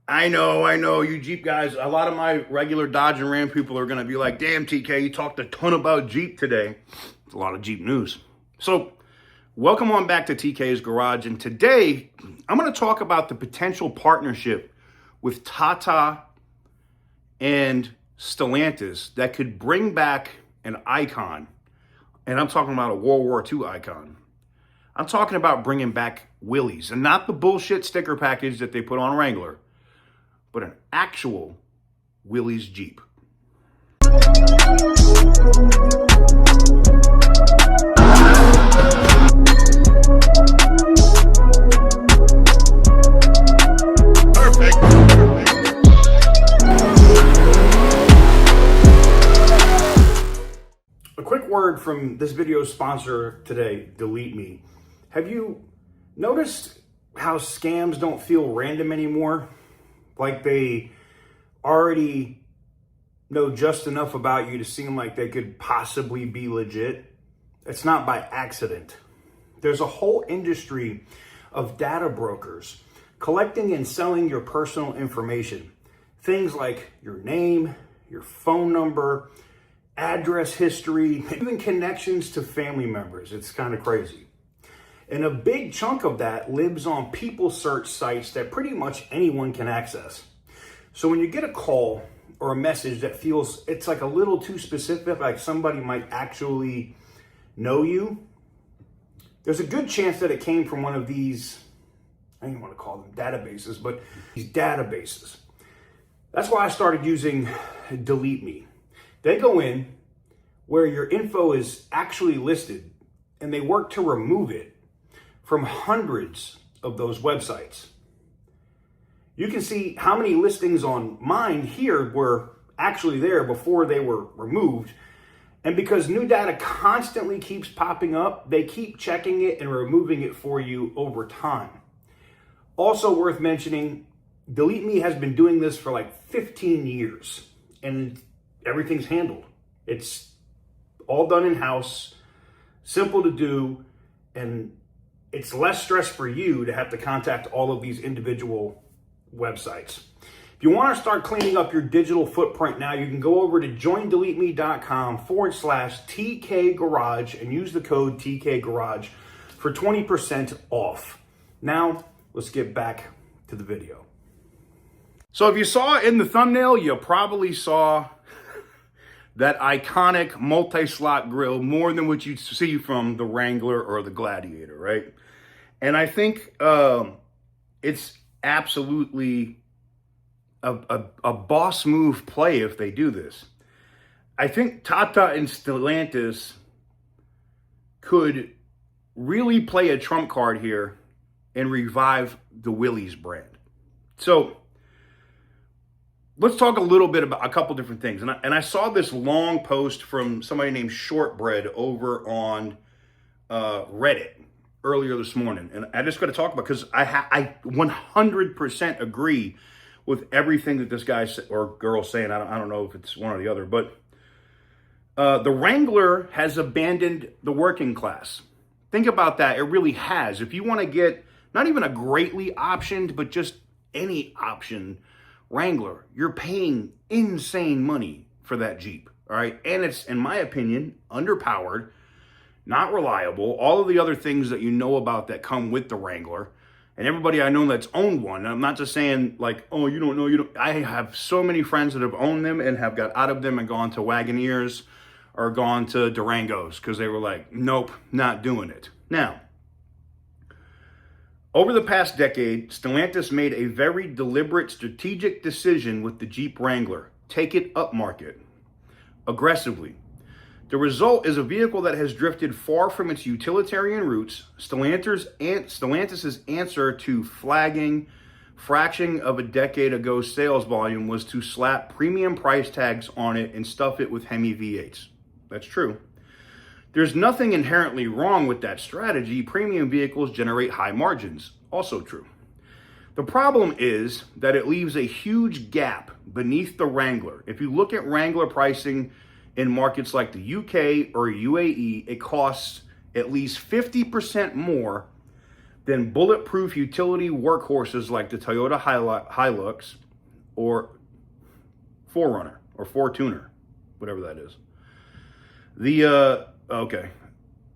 I know, you Jeep guys, a lot of my regular Dodge and Ram people are going to be like, damn, TK, you talked a ton about Jeep today. It's a lot of Jeep news. So, welcome on back to TK's Garage. And today, I'm going to talk about the potential partnership with Tata and Stellantis that could bring back an icon. And I'm talking about a World War II icon. I'm talking about bringing back Willys, and not the bullshit sticker package that they put on Wrangler, but an actual Willys Jeep. Perfect. A quick word from this video's sponsor today, Delete Me. Have you noticed how scams don't feel random anymore? Like they already know just enough about you to seem like they could possibly be legit. It's not by accident. There's a whole industry of data brokers collecting and selling your personal information. Things like your name, your phone number, address history, even connections to family members. It's kind of crazy. And a big chunk of that lives on people search sites that pretty much anyone can access. So when you get a call or a message that feels it's like a little too specific, like somebody might actually know you, there's a good chance that it came from one of these, I don't even want to call them databases, but these databases. That's why I started using Delete Me. They go in where your info is actually listed and they work to remove it from hundreds of those websites. You can see how many listings on mine here were actually there before they were removed. And because new data constantly keeps popping up, they keep checking it and removing it for you over time. Also worth mentioning, Delete Me has been doing this for like 15 years and everything's handled. It's all done in-house, simple to do, and it's less stress for you to have to contact all of these individual websites. If you want to start cleaning up your digital footprint now, you can go over to joindeleteme.com/TK Garage and use the code TK Garage for 20% off. Now, let's get back to the video. So if you saw in the thumbnail, you probably saw that iconic multi-slot grill more than what you'd see from the Wrangler or the Gladiator, right? And I think it's absolutely a boss move play if they do this. I think Tata and Stellantis could really play a trump card here and revive the Willys brand. So let's talk a little bit about a couple different things. And I saw this long post from somebody named Shortbread over on Reddit earlier this morning. And I just got to talk about, because I 100% agree with everything that this guy or girl saying. I don't know if it's one or the other, but the Wrangler has abandoned the working class. Think about that. It really has. If you want to get not even a greatly optioned, but just any option Wrangler, you're paying insane money for that Jeep, all right? And it's, in my opinion, underpowered, not reliable, all of the other things that you know about that come with the Wrangler. And everybody I know that's owned one, and I'm not just saying like, oh, you don't know, I have so many friends that have owned them and have got out of them and gone to Wagoneers or gone to Durangos because they were like, nope, not doing it. Now, over the past decade, Stellantis made a very deliberate strategic decision with the Jeep Wrangler. Take it upmarket, aggressively. The result is a vehicle that has drifted far from its utilitarian roots. Stellantis' answer to flagging fraction of a decade ago sales volume was to slap premium price tags on it and stuff it with Hemi V8s. That's true. There's nothing inherently wrong with that strategy. Premium vehicles generate high margins. Also true. The problem is that it leaves a huge gap beneath the Wrangler. If you look at Wrangler pricing in markets like the UK or UAE, it costs at least 50% more than bulletproof utility workhorses like the Toyota Hilux or 4Runner or Fortuner, whatever that is.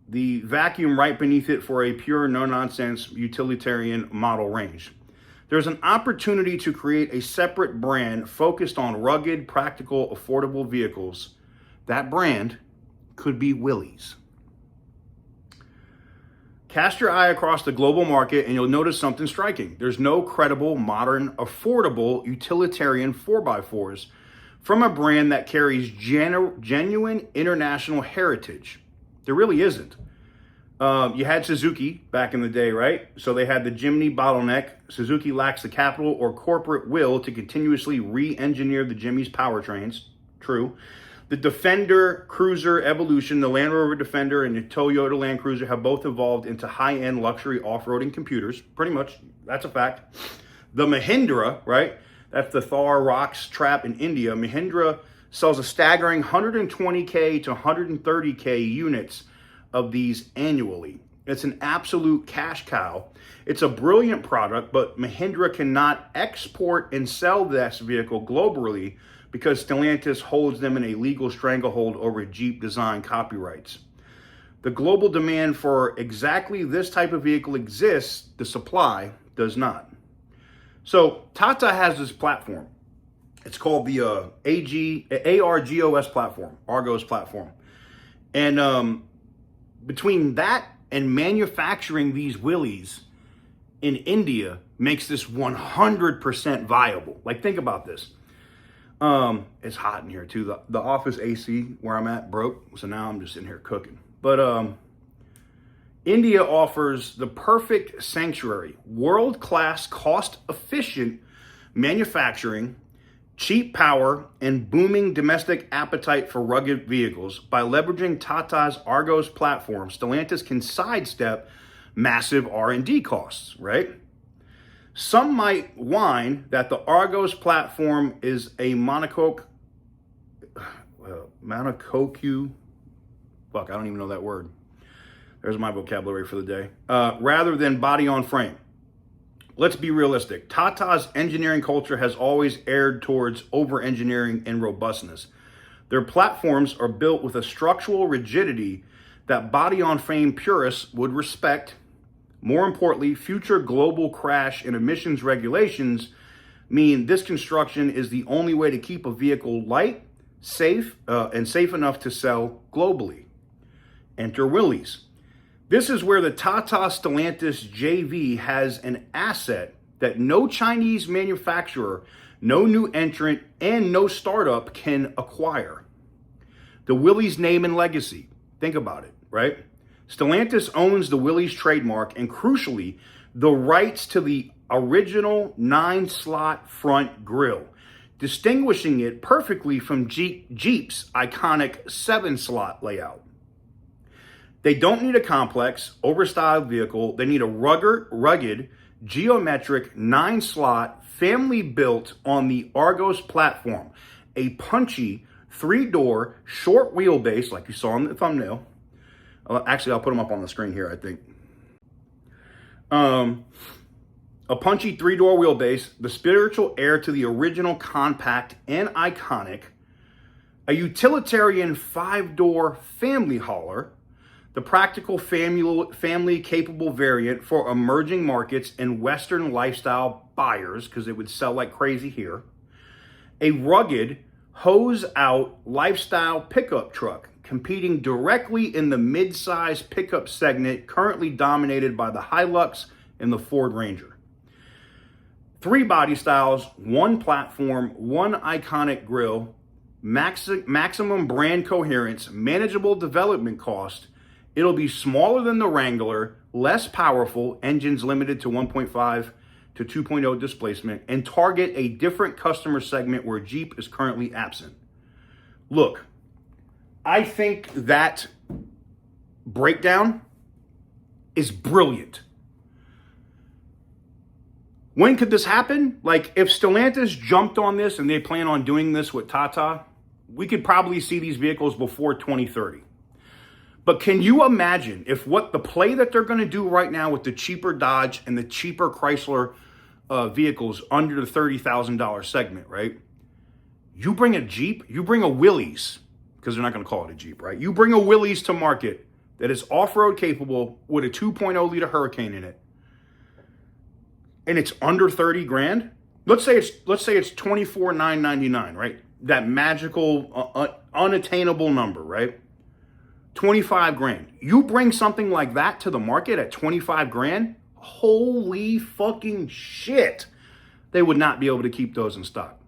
The vacuum right beneath it for a pure, no-nonsense utilitarian model range. There's an opportunity to create a separate brand focused on rugged, practical, affordable vehicles. That brand could be Willys. Cast your eye across the global market and you'll notice something striking. There's no credible, modern, affordable, utilitarian 4x4s from a brand that carries genuine international heritage. There really isn't. You had Suzuki back in the day, right? So they had the Jimny bottleneck. Suzuki lacks the capital or corporate will to continuously re-engineer the Jimmy's powertrains. True. The Defender Cruiser evolution, the Land Rover Defender and the Toyota Land Cruiser have both evolved into high-end luxury off-roading computers. Pretty much, that's a fact. The Mahindra, right? That's the Thar Rocks trap in India. Mahindra sells a staggering 120K to 130K units of these annually. It's an absolute cash cow. It's a brilliant product, but Mahindra cannot export and sell this vehicle globally because Stellantis holds them in a legal stranglehold over Jeep design copyrights. The global demand for exactly this type of vehicle exists, the supply does not. So Tata has this platform. It's called the ARGOS platform, Argos platform. And between that and manufacturing these Willys in India makes this 100% viable. Like, think about this. It's hot in here too. The office AC where I'm at broke, so now I'm just in here cooking. But India offers the perfect sanctuary, world-class, cost-efficient manufacturing, cheap power, and booming domestic appetite for rugged vehicles. By leveraging Tata's Argos platform, Stellantis can sidestep massive R&D costs, right? Some might whine that the Argos platform is a monocoque, fuck, I don't even know that word. There's my vocabulary for the day. Rather than body on frame. Let's be realistic. Tata's engineering culture has always erred towards over-engineering and robustness. Their platforms are built with a structural rigidity that body-on-frame purists would respect. More importantly, future global crash and emissions regulations mean this construction is the only way to keep a vehicle light, safe, and safe enough to sell globally. Enter Willys. This is where the Tata Stellantis JV has an asset that no Chinese manufacturer, no new entrant, and no startup can acquire. The Willys name and legacy. Think about it, right? Stellantis owns the Willys trademark and, crucially, the rights to the original 9-slot front grille, distinguishing it perfectly from Jeep's iconic 7-slot layout. They don't need a complex, overstyled vehicle. They need a rugged, geometric 9-slot family built on the Argos platform. A punchy 3-door short wheelbase, like you saw in the thumbnail. Actually, I'll put them up on the screen here, I think. A punchy 3-door wheelbase, the spiritual heir to the original compact and iconic. A utilitarian 5-door family hauler. The practical family-capable variant for emerging markets and Western lifestyle buyers, because it would sell like crazy here. A rugged, hose-out lifestyle pickup truck, competing directly in the mid-size pickup segment currently dominated by the Hilux and the Ford Ranger. 3 body styles, 1 platform, 1 iconic grille, maximum brand coherence, manageable development cost. It'll be smaller than the Wrangler, less powerful, engines limited to 1.5 to 2.0 displacement, and target a different customer segment where Jeep is currently absent. Look, I think that breakdown is brilliant. When could this happen? Like, if Stellantis jumped on this and they plan on doing this with Tata, we could probably see these vehicles before 2030. But can you imagine if what the play that they're going to do right now with the cheaper Dodge and the cheaper Chrysler vehicles under the $30,000 segment, right? You bring a Jeep, you bring a Willys, because they're not going to call it a Jeep, right? You bring a Willys to market that is off-road capable with a 2.0 liter Hurricane in it, and it's under 30 grand. Let's say it's $24,999, right? That magical, unattainable number, right? 25 grand. You bring something like that to the market at 25 grand, holy fucking shit. They would not be able to keep those in stock.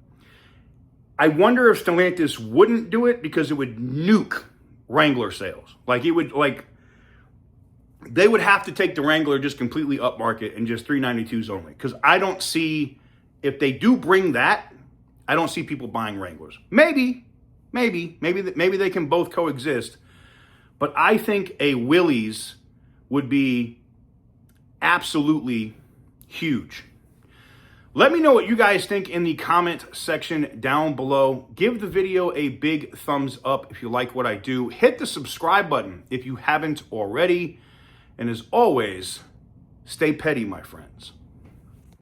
I wonder if Stellantis wouldn't do it because it would nuke Wrangler sales. Like they would have to take the Wrangler just completely upmarket and just 392s only. Because I don't see, if they do bring that, I don't see people buying Wranglers. Maybe they can both coexist. But I think a Willys would be absolutely huge. Let me know what you guys think in the comment section down below. Give the video a big thumbs up if you like what I do. Hit the subscribe button if you haven't already. And as always, stay petty, my friends.